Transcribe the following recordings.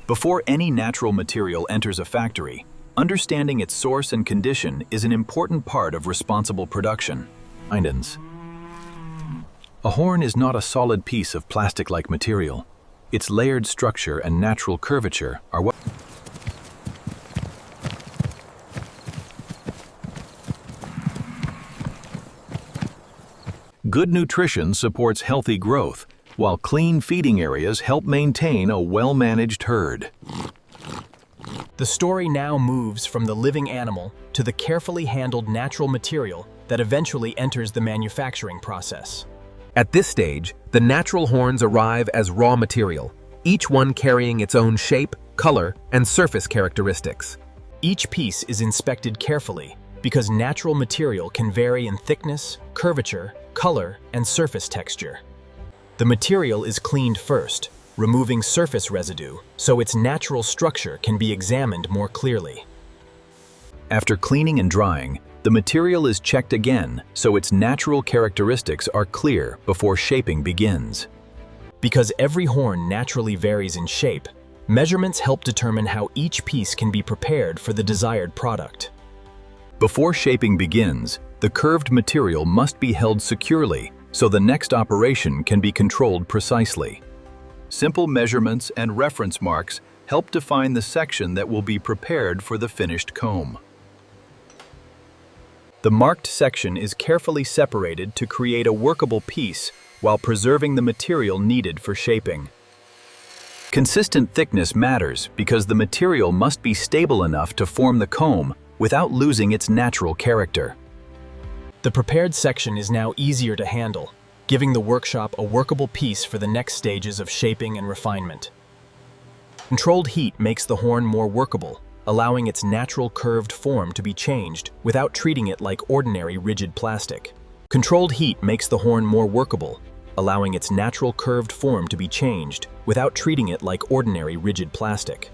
Before any natural material enters a factory, understanding its source and condition is an important part of responsible production. Guidance. A horn is not a solid piece of plastic-like material. Its layered structure and natural curvature are what Good nutrition supports healthy growth, while clean feeding areas help maintain a well-managed herd. The story now moves from the living animal to the carefully handled natural material that eventually enters the manufacturing process. At this stage, the natural horns arrive as raw material, each one carrying its own shape, color, and surface characteristics. Each piece is inspected carefully because natural material can vary in thickness, curvature, color, and surface texture. The material is cleaned first, removing surface residue so its natural structure can be examined more clearly. After cleaning and drying, the material is checked again so its natural characteristics are clear before shaping begins. Because every horn naturally varies in shape, measurements help determine how each piece can be prepared for the desired product. Before shaping begins, the curved material must be held securely so the next operation can be controlled precisely. Simple measurements and reference marks help define the section that will be prepared for the finished comb. The marked section is carefully separated to create a workable piece while preserving the material needed for shaping. Consistent thickness matters because the material must be stable enough to form the comb without losing its natural character. The prepared section is now easier to handle, giving the workshop a workable piece for the next stages of shaping and refinement. Controlled heat makes the horn more workable, allowing its natural curved form to be changed without treating it like ordinary rigid plastic. Controlled heat makes the horn more workable, allowing its natural curved form to be changed without treating it like ordinary rigid plastic.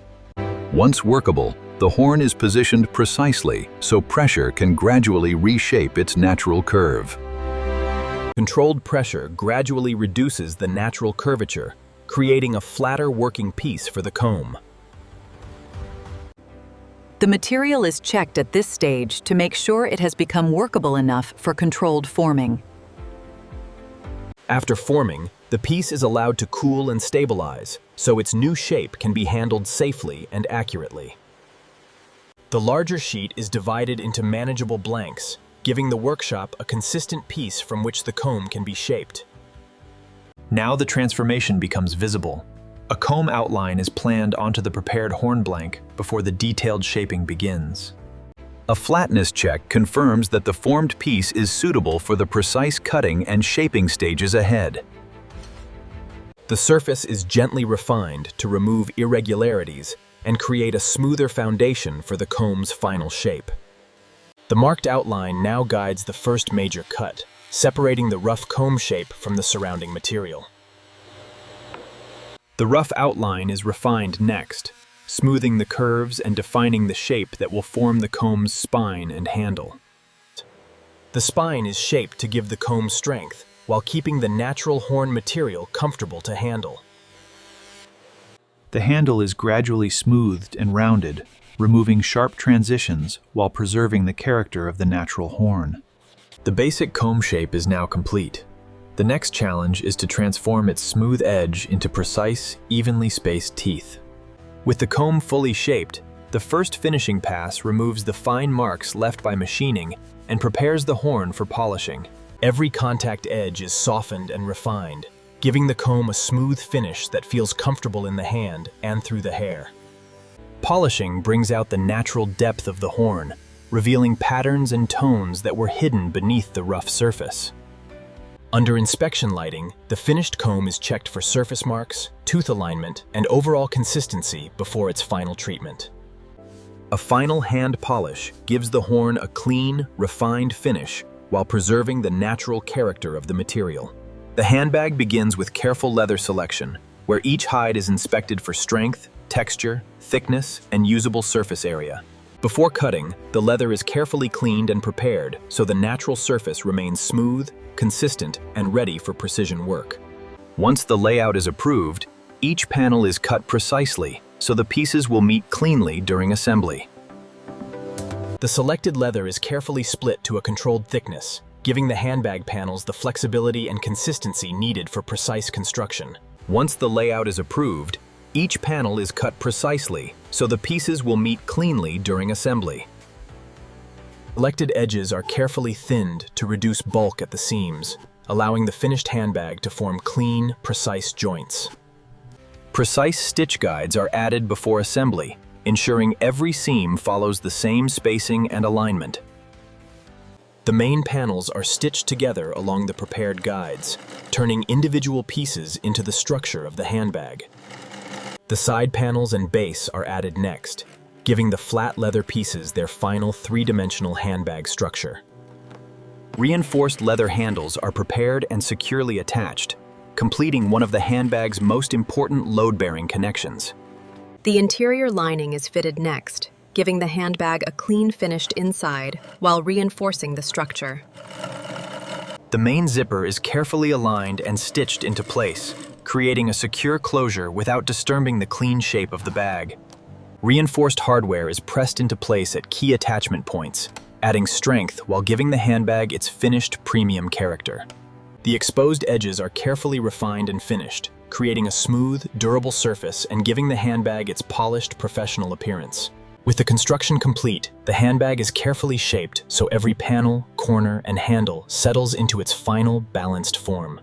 Once workable, the horn is positioned precisely so pressure can gradually reshape its natural curve. Controlled pressure gradually reduces the natural curvature, creating a flatter working piece for the comb. The material is checked at this stage to make sure it has become workable enough for controlled forming. After forming, the piece is allowed to cool and stabilize, so its new shape can be handled safely and accurately. The larger sheet is divided into manageable blanks, giving the workshop a consistent piece from which the comb can be shaped. Now the transformation becomes visible. A comb outline is planned onto the prepared horn blank before the detailed shaping begins. A flatness check confirms that the formed piece is suitable for the precise cutting and shaping stages ahead. The surface is gently refined to remove irregularities and create a smoother foundation for the comb's final shape. The marked outline now guides the first major cut, separating the rough comb shape from the surrounding material. The rough outline is refined next, smoothing the curves and defining the shape that will form the comb's spine and handle. The spine is shaped to give the comb strength, while keeping the natural horn material comfortable to handle. The handle is gradually smoothed and rounded, removing sharp transitions while preserving the character of the natural horn. The basic comb shape is now complete. The next challenge is to transform its smooth edge into precise, evenly spaced teeth. With the comb fully shaped, the first finishing pass removes the fine marks left by machining and prepares the horn for polishing. Every contact edge is softened and refined, giving the comb a smooth finish that feels comfortable in the hand and through the hair. Polishing brings out the natural depth of the horn, revealing patterns and tones that were hidden beneath the rough surface. Under inspection lighting, the finished comb is checked for surface marks, tooth alignment, and overall consistency before its final treatment. A final hand polish gives the horn a clean, refined finish while preserving the natural character of the material. The handbag begins with careful leather selection, where each hide is inspected for strength, texture, thickness, and usable surface area. Before cutting, the leather is carefully cleaned and prepared so the natural surface remains smooth, consistent, and ready for precision work. Once the layout is approved, each panel is cut precisely so the pieces will meet cleanly during assembly. The selected leather is carefully split to a controlled thickness, giving the handbag panels the flexibility and consistency needed for precise construction. Once the layout is approved, each panel is cut precisely, so the pieces will meet cleanly during assembly. Selected edges are carefully thinned to reduce bulk at the seams, allowing the finished handbag to form clean, precise joints. Precise stitch guides are added before assembly, ensuring every seam follows the same spacing and alignment. The main panels are stitched together along the prepared guides, turning individual pieces into the structure of the handbag. The side panels and base are added next, giving the flat leather pieces their final three-dimensional handbag structure. Reinforced leather handles are prepared and securely attached, completing one of the handbag's most important load-bearing connections. The interior lining is fitted next, giving the handbag a clean finished inside while reinforcing the structure. The main zipper is carefully aligned and stitched into place, creating a secure closure without disturbing the clean shape of the bag. Reinforced hardware is pressed into place at key attachment points, adding strength while giving the handbag its finished premium character. The exposed edges are carefully refined and finished, creating a smooth, durable surface and giving the handbag its polished, professional appearance. With the construction complete, the handbag is carefully shaped so every panel, corner, and handle settles into its final, balanced form.